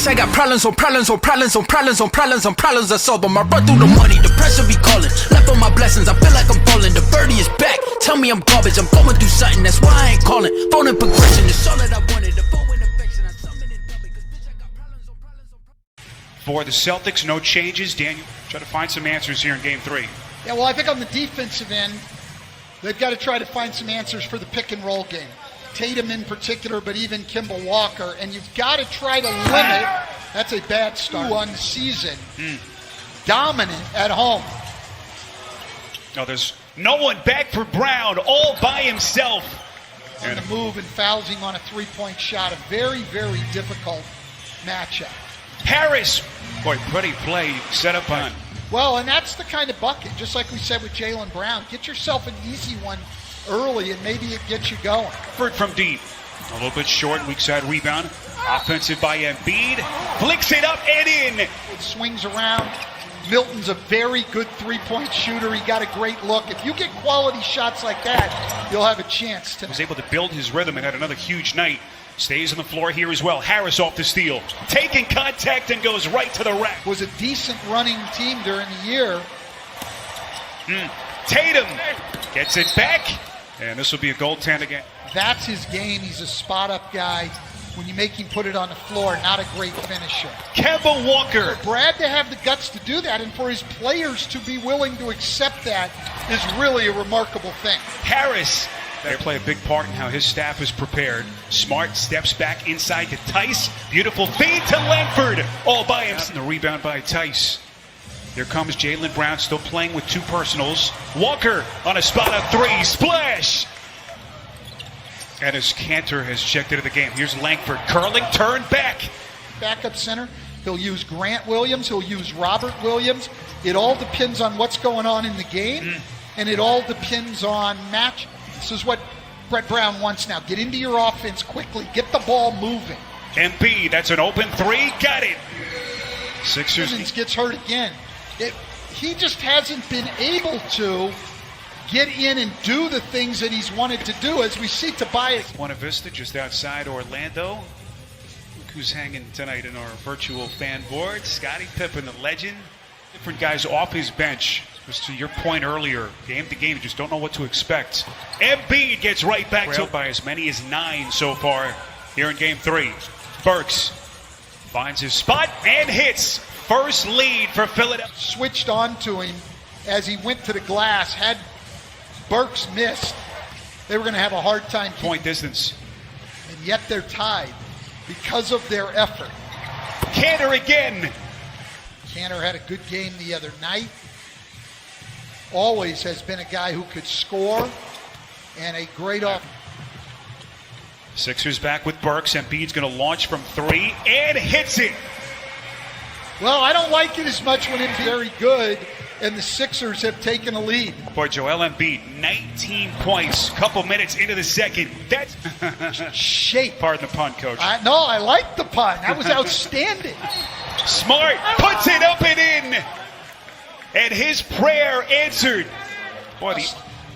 Bitch, I got problems on problems on problems on problems on problems on problems. I solve them. I run through the money, the pressure be calling. Left on my blessings, I feel like I'm falling. The birdie is back. Tell me I'm garbage. I'm going through something. That's why I ain't calling. Phone and progression. It's all that I wanted. The phone and affection. I summon it double. Cause bitch, I got problems on problems on problems. For the Celtics, no changes. Daniel, try to find some answers here in Game 3. Yeah, well, I think on the defensive end, they've got to try to find some answers for the pick and roll game. Tatum in particular, but even Kemba Walker. And you've got to try to limit, that's a bad start, on the season. Dominant at home. No, there's no one back for Brown, all by himself. And the move and fouls him on a three-point shot. A very, very difficult matchup. Harris, boy, pretty play set up on. Well, and that's the kind of bucket, just like we said with Jaylen Brown. Get yourself an easy one early, and maybe it gets you going. From deep. A little bit short, weak side rebound. Offensive by Embiid. Flicks it up and in. It swings around. Milton's a very good three-point shooter. He got a great look. If you get quality shots like that, you'll have a chance to. He was able to build his rhythm and had another huge night. Stays on the floor here as well. Harris off the steal. Taking contact and goes right to the rack. Was a decent running team during the year. Tatum gets it back. And this will be a goaltend again. That's his game. He's a spot-up guy. When you make him put it on the floor, not a great finisher. Kemba Walker. For Brad to have the guts to do that and for his players to be willing to accept that is really a remarkable thing. Harris. They play a big part in how his staff is prepared. Smart steps back inside to Tice. Beautiful feed to Langford. All by himself. And the rebound by Tice. Here comes Jaylen Brown, still playing with two personals. Walker on a spot up three. Splash! And as Cantor has checked into the game. Here's Langford curling, turn back. Backup center. He'll use Grant Williams. He'll use Robert Williams. It all depends on what's going on in the game. And it all depends on match. This is what Brett Brown wants now. Get into your offense quickly. Get the ball moving. Embiid, that's an open three. Got it. Sixers gets hurt again. He just hasn't been able to get in and do the things that he's wanted to do, as we see Tobias. Buena Vista, just outside Orlando. Look who's hanging tonight in our virtual fan board. Scottie Pippen, the legend. Different guys off his bench. Just to your point earlier, game to game, you just don't know what to expect. Embiid gets right back to by as many as 9 so far here in Game 3. Burks finds his spot and hits. First lead for Philadelphia. Switched on to him as he went to the glass. Had Burks missed, they were going to have a hard time. Point distance. And yet they're tied because of their effort. Cantor again. Cantor had a good game the other night. Always has been a guy who could score and a great offense. Sixers back with Burks. Embiid's going to launch from 3 and hits it. Well, I don't like it as much when it's very good and the Sixers have taken a lead. Boy, Joel Embiid, 19 points, couple minutes into the second. That's shape. Pardon the pun, Coach. I like the pun. That was outstanding. Smart puts it up and in. And his prayer answered. Boy,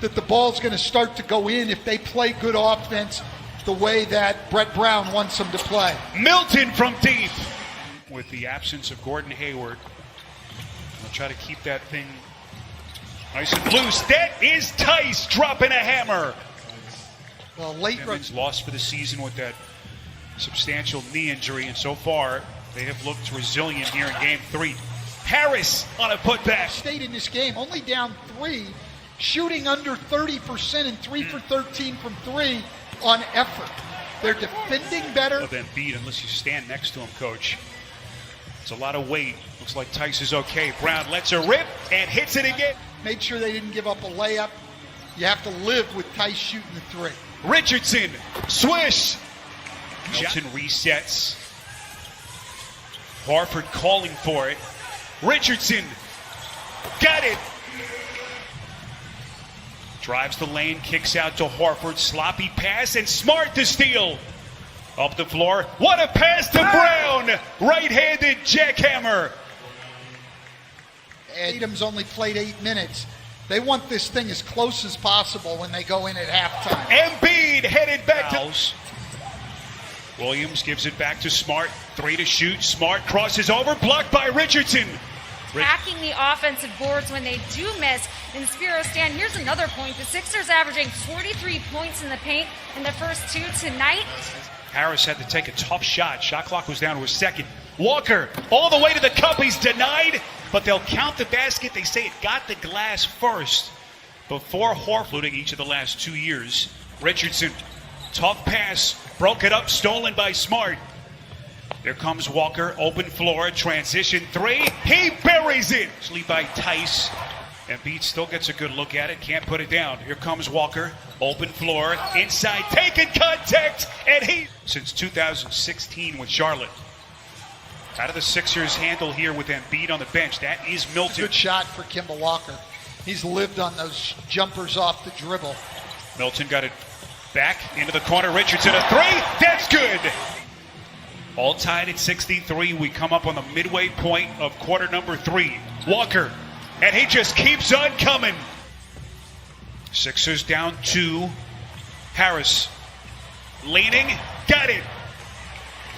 that the ball's going to start to go in if they play good offense the way that Brett Brown wants them to play. Milton from deep. With the absence of Gordon Hayward, we'll try to keep that thing nice and loose. That is Tice dropping a hammer. Well, late Evans lost for the season with that substantial knee injury, and so far they have looked resilient here in Game 3. Harris on a putback. Stayed in this game, only down 3, shooting under 30% and 3 for 13 from 3 on effort. They're defending better. Of Embiid, unless you stand next to him, Coach. It's a lot of weight. Looks like Tice is okay. Brown lets her rip and hits it again. Made sure they didn't give up a layup. You have to live with Tice shooting the 3. Richardson, swish. Milton resets. Horford calling for it. Richardson got it. Drives the lane, kicks out to Horford. Sloppy pass and Smart to steal. Up the floor. What a pass to Brown. Right-handed jackhammer. Tatum's only played 8 minutes. They want this thing as close as possible when they go in at halftime. Embiid headed back to... Williams gives it back to Smart. 3 to shoot. Smart crosses over, blocked by Richardson. Hacking the offensive boards when they do miss. And Spiro, Stan, here's another point. The Sixers averaging 43 points in the paint in the first 2 tonight. Harris had to take a tough shot. Shot clock was down to a second. Walker all the way to the cup. He's denied, but they'll count the basket. They say it got the glass first before Horford each of the last 2 years. Richardson, tough pass, broke it up, stolen by Smart. Here comes Walker, open floor, transition 3. He buries it. Actually by Tice. Embiid still gets a good look at it, can't put it down. Here comes Walker, open floor, inside, taking contact, and he... Since 2016 with Charlotte. How do the Sixers handle here with Embiid on the bench? That is Milton. Good shot for Kemba Walker. He's lived on those jumpers off the dribble. Milton got it back into the corner. Richardson, a 3. That's good. All tied at 63. We come up on the midway point of quarter number 3. Walker, and he just keeps on coming. Sixers down 2. Harris, leaning, got it.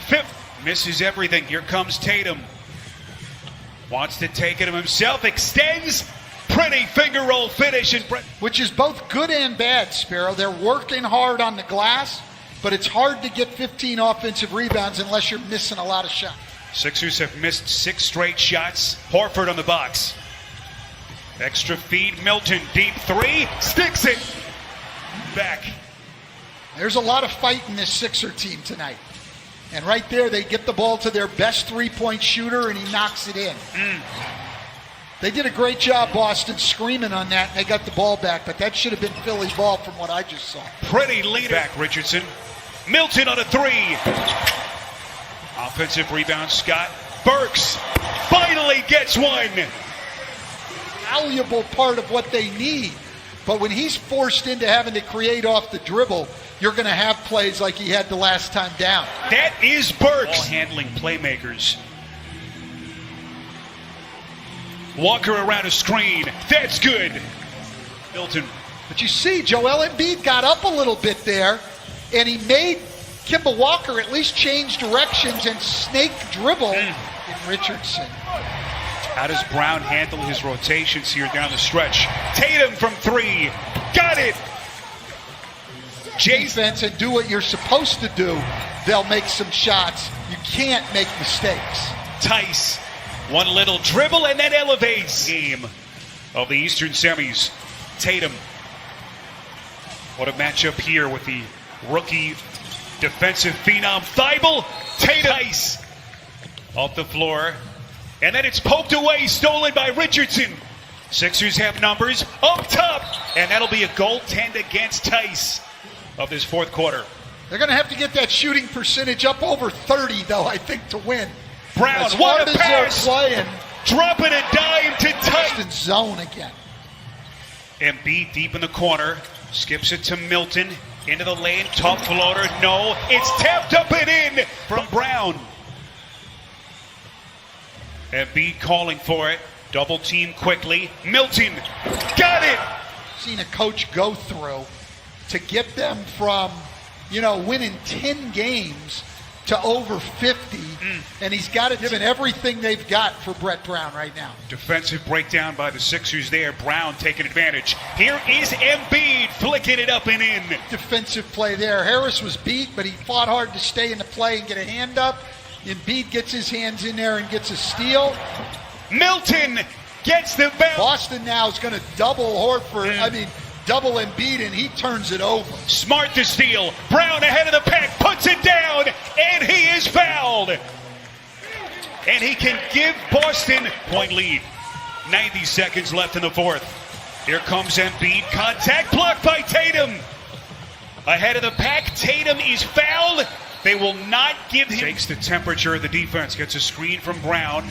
5th, misses everything. Here comes Tatum. Wants to take it himself, extends. Pretty finger roll finish. Which is both good and bad, Spiro. They're working hard on the glass, but it's hard to get 15 offensive rebounds unless you're missing a lot of shots. Sixers have missed 6 straight shots. Horford on the box. Extra feed, Milton, deep 3, sticks it. Back. There's a lot of fight in this Sixer team tonight. And right there, they get the ball to their best three-point shooter, and he knocks it in. They did a great job, Boston, screaming on that, and they got the ball back, but that should have been Philly's ball from what I just saw. Pretty lead back, Richardson. Milton on a 3. Offensive rebound, Scott. Burks finally gets one. Valuable part of what they need, but when he's forced into having to create off the dribble, you're going to have plays like he had the last time down. That is Burks. Ball handling playmakers. Walker around a screen. That's good. Milton. But you see, Joel Embiid got up a little bit there, and he made Kemba Walker at least change directions and snake dribble in Richardson. How does Brown handle his rotations here down the stretch? Tatum from 3. Got it. Defense and do what you're supposed to do. They'll make some shots. You can't make mistakes. Tice. One little dribble and then elevates. Game of the Eastern semis. Tatum. What a matchup here with the rookie defensive phenom Thibault. Tatum. Tice. Off the floor. And then it's poked away, stolen by Richardson. Sixers have numbers up top. And that'll be a goaltend against Tice of this fourth quarter. They're going to have to get that shooting percentage up over 30, though, I think, to win. Brown, as what hard a pass! Playing, dropping a dime to Tice. In zone again. Embiid deep in the corner. Skips it to Milton. Into the lane. Tough floater. No. It's tapped up and in from Brown. Embiid calling for it. Double team quickly. Milton. Got it! Seen a coach go through to get them from, winning 10 games to over 50, and he's got it given everything they've got for Brett Brown right now. Defensive breakdown by the Sixers there. Brown taking advantage. Here is Embiid flicking it up and in. Defensive play there. Harris was beat, but he fought hard to stay in the play and get a hand up. Embiid gets his hands in there and gets a steal. Milton gets the bounce. Boston now is going to double Horford. Double Embiid, and he turns it over. Smart to steal. Brown ahead of the pack, puts it down, and he is fouled. And he can give Boston point lead. 90 seconds left in the fourth. Here comes Embiid. Contact blocked by Tatum. Ahead of the pack, Tatum is fouled. They will not give him. Takes the temperature of the defense. Gets a screen from Brown.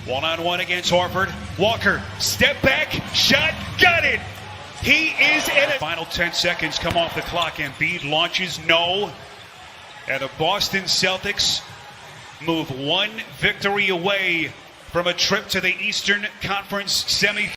One-on-one against Horford. Walker, step back, shot, got it. He is in it. Final 10 seconds come off the clock. Embiid launches, no. And the Boston Celtics move one victory away from a trip to the Eastern Conference semifinals.